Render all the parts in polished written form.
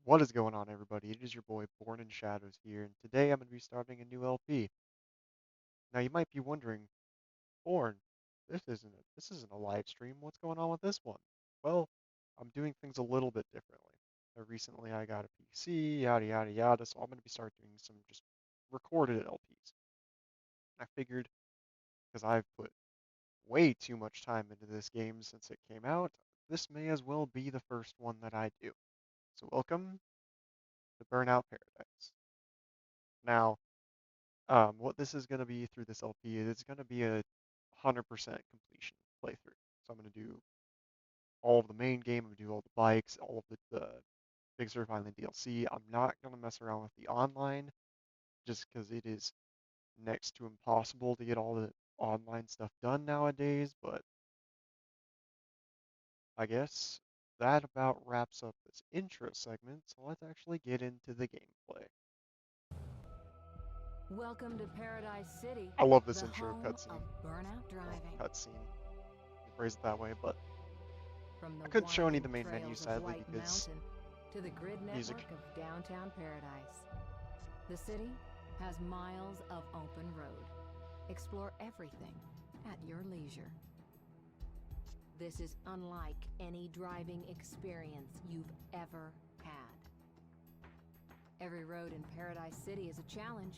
What is going on, everybody? It is your boy Born in Shadows here, and today I'm going to be starting a new LP. Now, you might be wondering, Born, this isn't a live stream. What's going on with this one? Well, I'm doing things a little bit differently. Recently, I got a PC, yada yada yada, so I'm going to be start doing some just recorded LPs. I figured because I've put way too much time into this game since it came out, this may as well be the first one that I do. So, welcome to Burnout Paradise. Now, what this is going to be through this LP is it's going to be a 100% completion playthrough. So I'm going to do all of the main game, I'm going to do all the bikes, all of the Big Surf Island DLC. I'm not going to mess around with the online just because it is next to impossible to get all the online stuff done nowadays, but I guess that about wraps up this intro segment, so let's actually get into the gameplay. Welcome to Paradise City, I love this the intro home cutscene, of burnout or driving. cutscene, phrase it that way, but From I the couldn't show any of winding the main menus trails of sadly White because Mountain to the grid music. network of downtown Paradise. The city has miles of open road. Explore everything at your leisure. This is unlike any driving experience you've ever had. Every road in Paradise City is a challenge.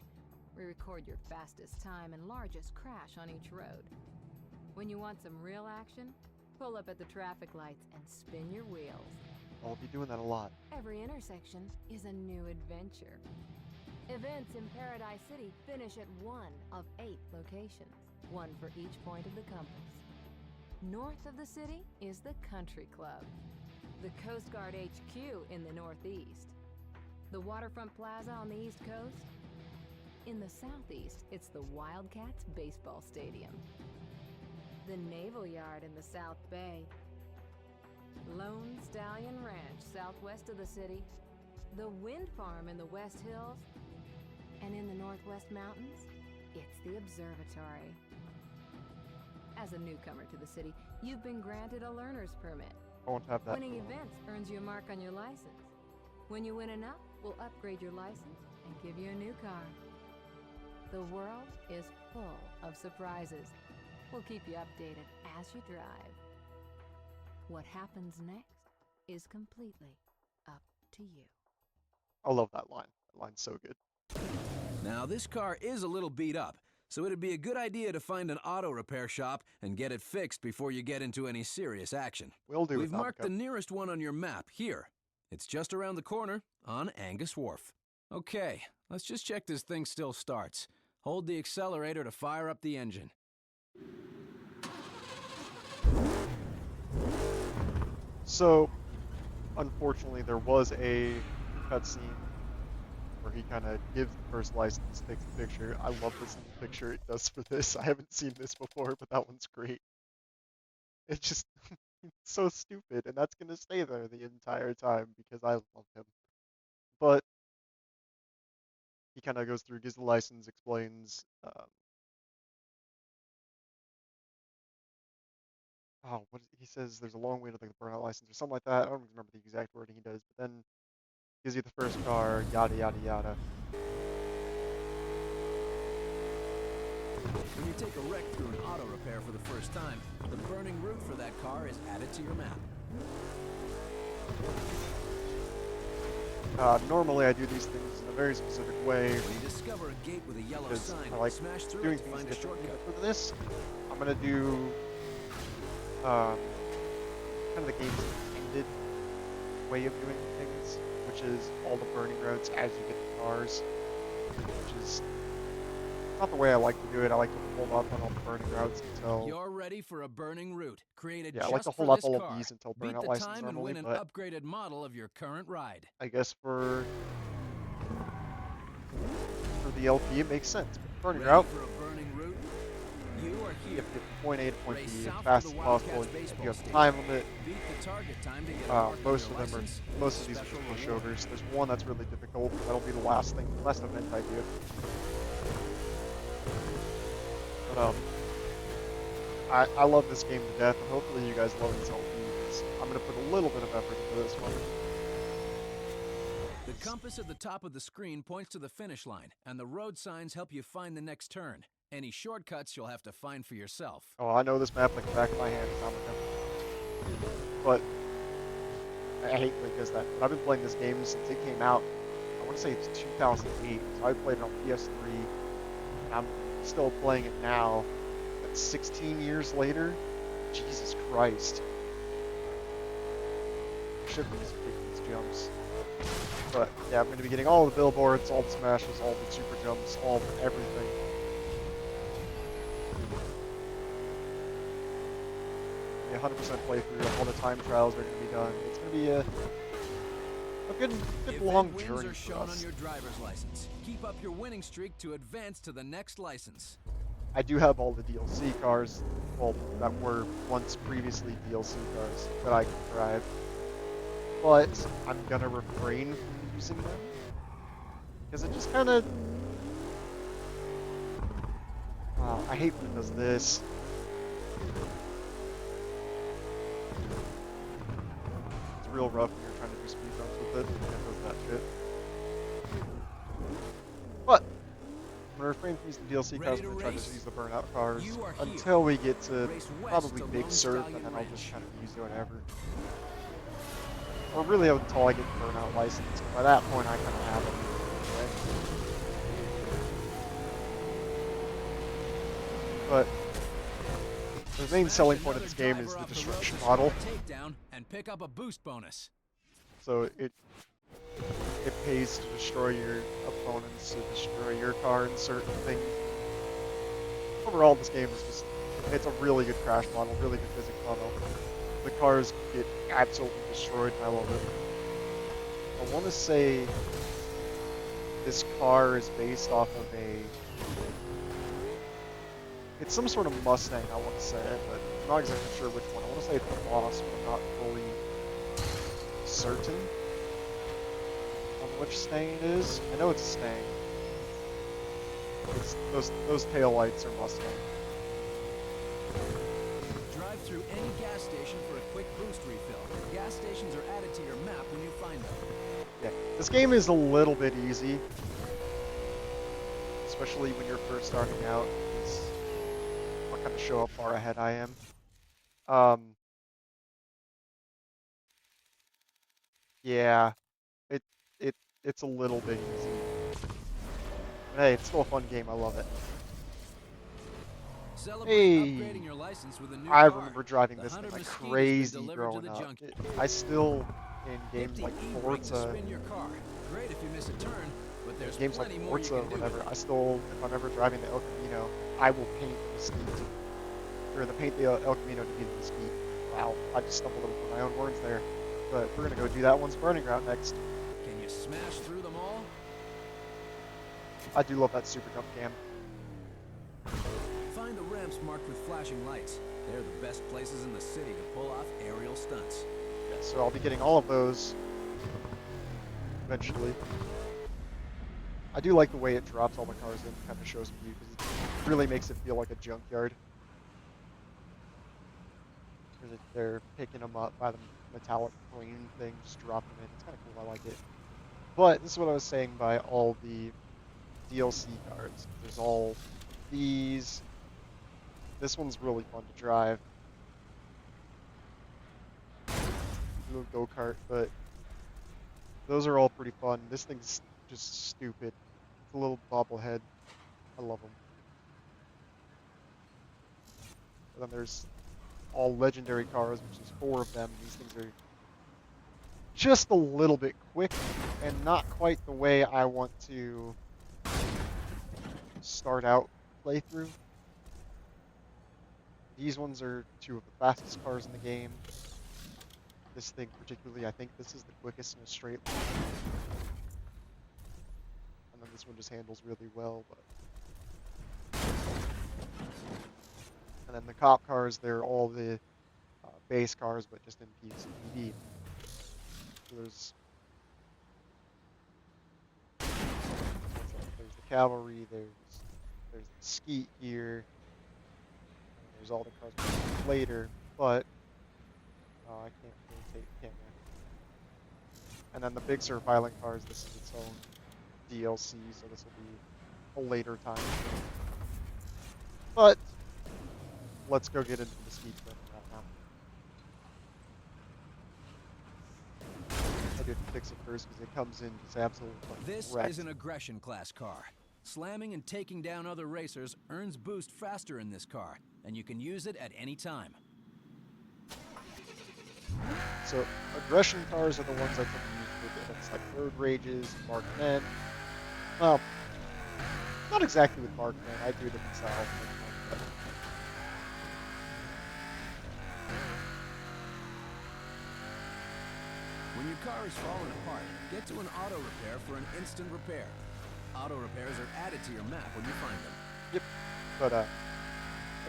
We record your fastest time and largest crash on each road. When you want some real action, pull up at the traffic lights and spin your wheels. I'll be doing that a lot. Every intersection is a new adventure. Events in Paradise City finish at one of 8 locations, one for each point of the compass. North of the city is the Country Club, the Coast Guard HQ in the northeast, the Waterfront Plaza on the East Coast. In the southeast, it's the Wildcats Baseball Stadium, the Naval Yard in the South Bay, Lone Stallion Ranch southwest of the city, the Wind Farm in the West Hills, and in the Northwest Mountains, it's the Observatory. As a newcomer to the city, you've been granted a learner's permit. I won't have that. Winning events earns you a mark on your license. When you win enough, we'll upgrade your license and give you a new car. The world is full of surprises. We'll keep you updated as you drive. What happens next is completely up to you. I love that line. That line's so good. Now, this car is a little beat up, so it'd be a good idea to find an auto repair shop and get it fixed before you get into any serious action. We'll do it. We've marked the nearest one on your map here. It's just around the corner on Angus Wharf. Okay, let's just check this thing still starts. Hold the accelerator to fire up the engine. So, unfortunately, there was a cutscene where he kind of gives the first license, takes the picture. I love this little picture it does for this. I haven't seen this before, but that one's great. It's just it's so stupid, and that's gonna stay there the entire time because I love him. But he kind of goes through, gives the license, explains. He says? There's a long way to like the burnout license or something like that. I don't remember the exact wording he does, but then gives you the first car, yada yada yada. When you take a wreck through an auto repair for the first time, the burning route for that car is added to your map. Normally I do these things in a very specific way. When you discover a gate with a yellow Because sign, I like smash through doing it to things find a differently. shortcut. But for this, I'm gonna do kind of the game's intended way of doing things, which is all the burning roads as you get the cars, which is not the way I like to do it. I like to hold up on all the burning routes until You're ready for a burning route created I just like to for hold up this all car. of these until Beat burnout the license time and normally, win an but upgraded model of your current ride. I guess for the LP it makes sense. Burning Ready route, for a burning route? You are you here. have to get from point A to point Race B as south fast to as the possible. Wildcats If baseball you have a stadium. time limit, Beat the target time to get a mark on most your of them are, license. most of these are Special just reward. pushovers. There's one that's really difficult. That'll be the last event I do. But I love this game to death, and hopefully you guys love this LP because I'm gonna put a little bit of effort into this one. The compass at the top of the screen points to the finish line, and the road signs help you find the next turn. Any shortcuts you'll have to find for yourself. Oh, I know this map like the back of my hand, but I hate playing this that. But I've been playing this game since it came out. I want to say it's 2008. So I played it on PS3, and I'm still playing it now. That's 16 years later. Jesus Christ. I should be taking these jumps. But yeah, I'm going to be getting all the billboards, all the smashes, all the super jumps, all everything. A 100% playthrough. All the time trials are going to be done. It's going to be a good long journey are for shown on us. your driver's license. Keep up your winning streak to advance to the next license. I do have all the DLC cars, well, that were once previously DLC cars that I can drive, but I'm gonna refrain from using them because it just kind of. I hate when it does this. It's real rough when you're trying to do speed runs with it, and it does that shit. But I'm gonna refrain from using DLC cars. I'm gonna try to just use the Burnout cars until we get to probably Big Surf, and then I'll just kind of use it whenever. Or really until I get the Burnout license. By that point, I kind of have it. But the main selling point of this game is the destruction model. And pick up a boost bonus. So it pays to destroy your opponents, to destroy your car and certain things. Overall, this game is just, it's a really good crash model, really good physics model. The cars get absolutely destroyed, and I love it. I want to say this car is based off of it's some sort of Mustang, I want to say, but I'm not exactly sure which one. I want to say it's the Boss, but I'm not fully certain on which Stang it is. I know it's a Stang. It's those tail lights are Mustang. Drive through any gas station for a quick boost refill. Gas stations are added to your map when you find them. Yeah, this game is a little bit easy, especially when you're first starting out. I'll kind of show how far ahead I am. Yeah, it it's a little bit easy. But hey, it's still a fun game. I love it. Celebrate Hey, upgrading your license with a new I car. remember driving The this Hunter thing like Mesquite has been crazy delivered to growing the up. junkyard. I still, in Hit games the like E-brake to Forza, spin your car. Great if you miss a turn, but there's games like plenty more you Forza or can do. whatever, I still, if I'm ever driving the El Camino, I will paint the Mesquite, or paint the El Camino to be the Mesquite. Wow, I just stumbled over my own words there. But we're gonna go do that one's Burning Route next. Can you smash through them all? I do love that super jump cam. Find the ramps marked with flashing lights. They're the best places in the city to pull off aerial stunts. Yeah, so I'll be getting all of those eventually. I do like the way it drops all the cars in, kind of shows view, because it really makes it feel like a junkyard. Because they're picking them up by the metallic crane thing, just dropping them in. It's kind of cool, I like it. But this is what I was saying by all the DLC cards. There's all these. This one's really fun to drive. A little go-kart, but those are all pretty fun. This thing's just stupid. It's a little bobblehead. I love them. And then there's all legendary cars, which is 4 of them. These things are just a little bit quick and not quite the way I want to start out playthrough. These ones are 2 of the fastest cars in the game. This thing particularly, I think this is the quickest in a straight line. And then this one just handles really well, but... And then the cop cars, they're all the base cars, but just in PvP. So there's the cavalry, there's the skeet here, and there's all the cars later, but I can't rotate the camera. And then the big Sir Filing Cars, this is its own DLC, so this will be a later time thing. But let's go get into the speed burning right now. I did fix it first because it comes in just absolutely fucking This wrecked. is an aggression class car. Slamming and taking down other racers earns boost faster in this car, and you can use it at any time. So aggression cars are the ones I tend to use for events like road rages, Mark Men. Well, not exactly with Mark Men. I do it myself. But When your car is falling apart, get to an auto repair for an instant repair. Auto repairs are added to your map when you find them. yep. But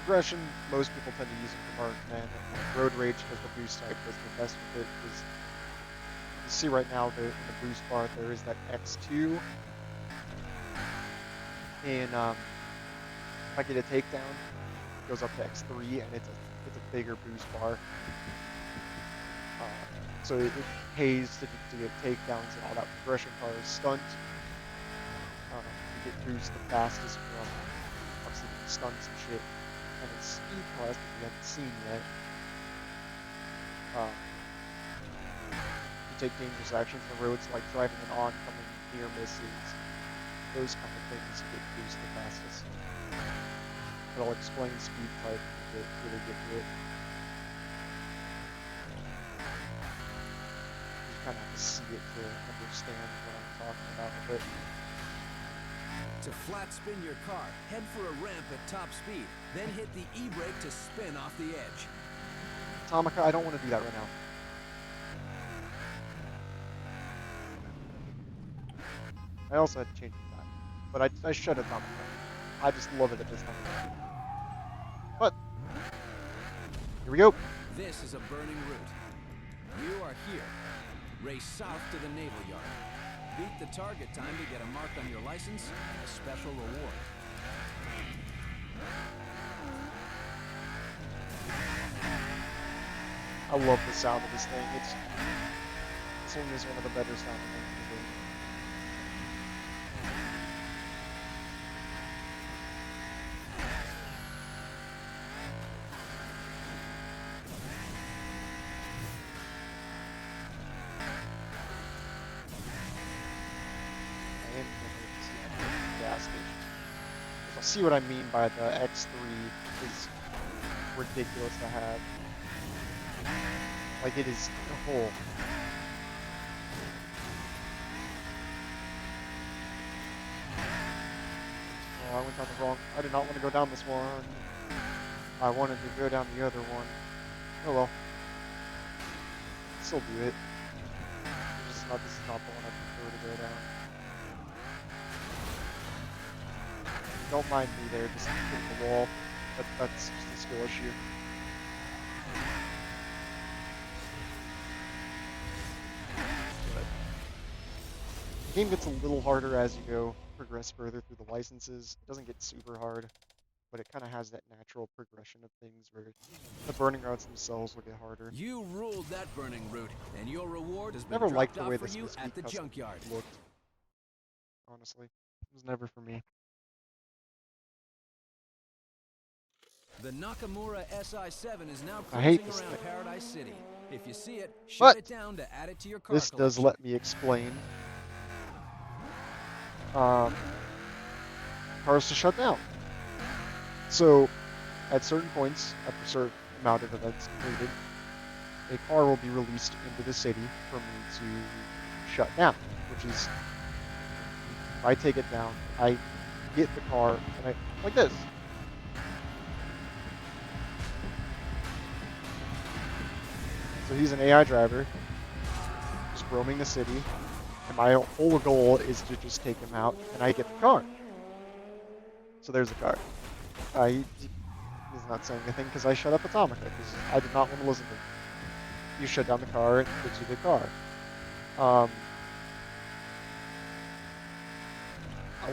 aggression, most people tend to use it for Mark Men. And road rage because the boost type does the best with it. Because you see right now in the boost bar there is that X2. And if I get a takedown, it goes up to X3, and it's a bigger boost bar. So it pays to get takedowns and all that. Progression car is stunt. You get boost the fastest from obviously the stunts and shit. And it's speed class that we haven't seen yet. You take dangerous actions on the roads like driving an oncoming near misses. Those kind of things get boost the fastest. But I'll explain speed type to really get to it. You kind of have to see it to understand what I'm talking about with it. To flat spin your car, head for a ramp at top speed, then hit the e-brake to spin off the edge. Atomica, I don't want to do that right now. I also had to change the time, but I should have Atomica. I just love it at this time. But here we go. This is a burning route. You are here. Race south to the naval yard. Beat the target time to get a mark on your license and a special reward. I love the sound of this thing. This one is one of the better sounding things in the game. I am going to see at the gas station. You'll see what I mean by the X3 is ridiculous to have. Like it is a whole. Oh, I went down the wrong. I did not want to go down this one. I wanted to go down the other one. Oh well. Still do it. This is not the one I prefer to go down. Don't mind me there, just hitting the wall. That's just a skill issue. The game gets a little harder as you progress further through the licenses. It doesn't get super hard, but it kind of has that natural progression of things where the burning routes themselves will get harder. You ruled that burning route, and your reward has been Never liked dropped the way off for this you speed at the custom junkyard. looked. Honestly, it was never for me. The Nakamura SI-7 is now I hate cruising this around thing. Paradise City. If you see it, But shut it down to add it to your car this does collection. let me explain cars to shut down. So, at certain points, after a certain amount of events completed, a car will be released into the city for me to shut down, which is, if I take it down, I get the car, and I, like this. So he's an AI driver, just roaming the city, and my whole goal is to just take him out, and I get the car. So there's the car. He's not saying anything because I shut up Atomica because I did not want to listen to him. You shut down the car and gives you the car. A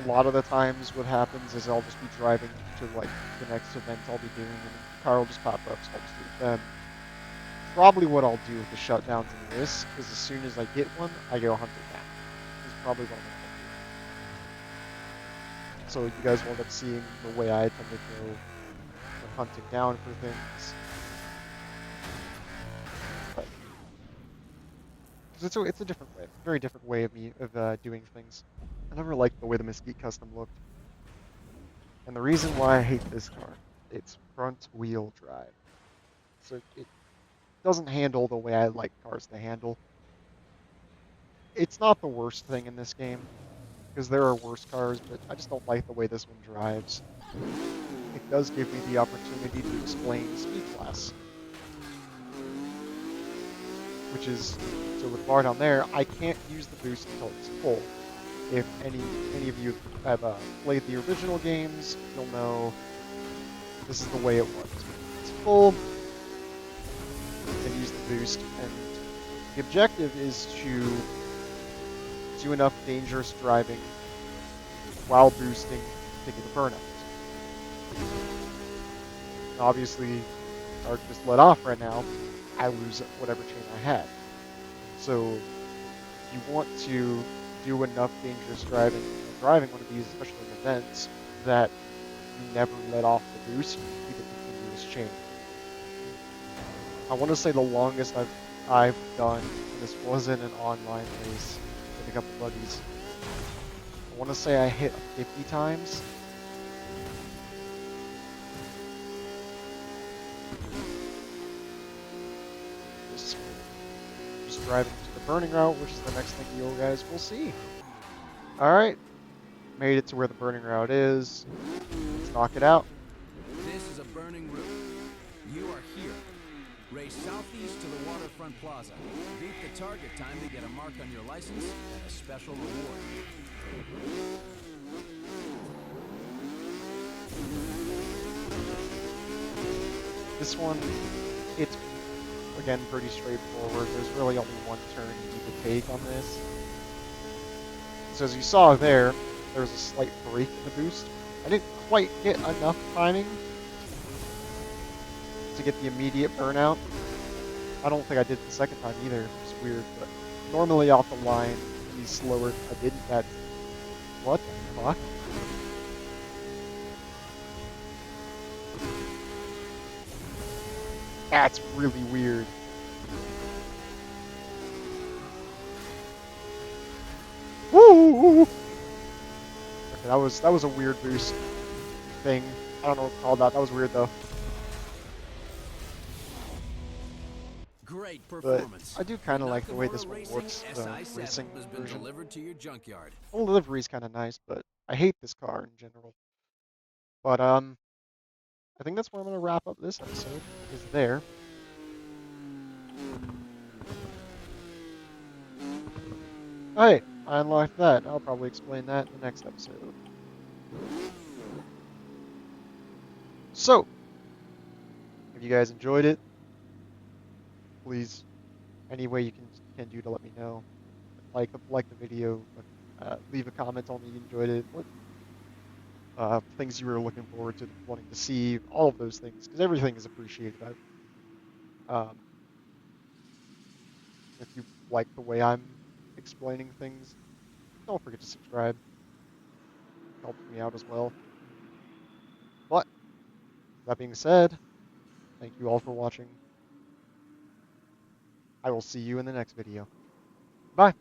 lot of the times what happens is I'll just be driving to like the next event I'll be doing and the car will just pop up, so I'll just do it then. probably what I'll do with the shutdowns in this is as soon as I get one, I go hunt it down. Is probably what I'm gonna end up doing. So you guys will end up seeing the way I tend to go when hunting down for things. But 'cause it's a different way, very different way of doing things. I never liked the way the Mesquite Custom looked, and the reason why I hate this car, it's front wheel drive, so it doesn't handle the way I like cars to handle. It's not the worst thing in this game, because there are worse cars, but I just don't like the way this one drives. It does give me the opportunity to explain speed class, which is, so with the bar down there, I can't use the boost until it's full. If any of you have played the original games, you'll know this is the way it works. It's full, and use the boost, and the objective is to do enough dangerous driving while boosting to get a burnout. Obviously, are just let off right now, I lose whatever chain I had. So you want to do enough dangerous driving one of these, especially in events, that you never let off the boost, you keep a continuous chain. I want to say the longest I've done, and this wasn't an online race with a couple buddies, I want to say I hit 50 times. Just driving to the burning route, which is the next thing you guys will see. Alright, made it to where the burning route is. Let's knock it out. This is a burning route. You are here. Race southeast to the waterfront plaza. Beat the target time to get a mark on your license and a special reward. This one, it's, again, pretty straightforward. There's really only one turn you need to take on this. So as you saw there was a slight break in the boost. I didn't quite get enough timing to get the immediate burnout. I don't think I did the second time either, which is weird, but normally off the line, he's slower. I didn't. That, what the fuck? That's really weird. Woo! Okay, that was a weird boost thing. I don't know what to call that. That was weird though. Great But performance. I do kind of like the way this Nakamura one Racing looks, the SI7 racing has been version. delivered to your junkyard. The livery is kind of nice, but I hate this car in general. But I think that's where I'm gonna wrap up this episode. Is there. Oh, hey, I unlocked that. I'll probably explain that in the next episode. So, if you guys enjoyed it, please, any way you can do to let me know. Like the video, leave a comment on me you enjoyed it. What things you were looking forward to, wanting to see, all of those things, because everything is appreciated. If you like the way I'm explaining things, don't forget to subscribe. It helps me out as well. But that being said, thank you all for watching. I will see you in the next video. Bye.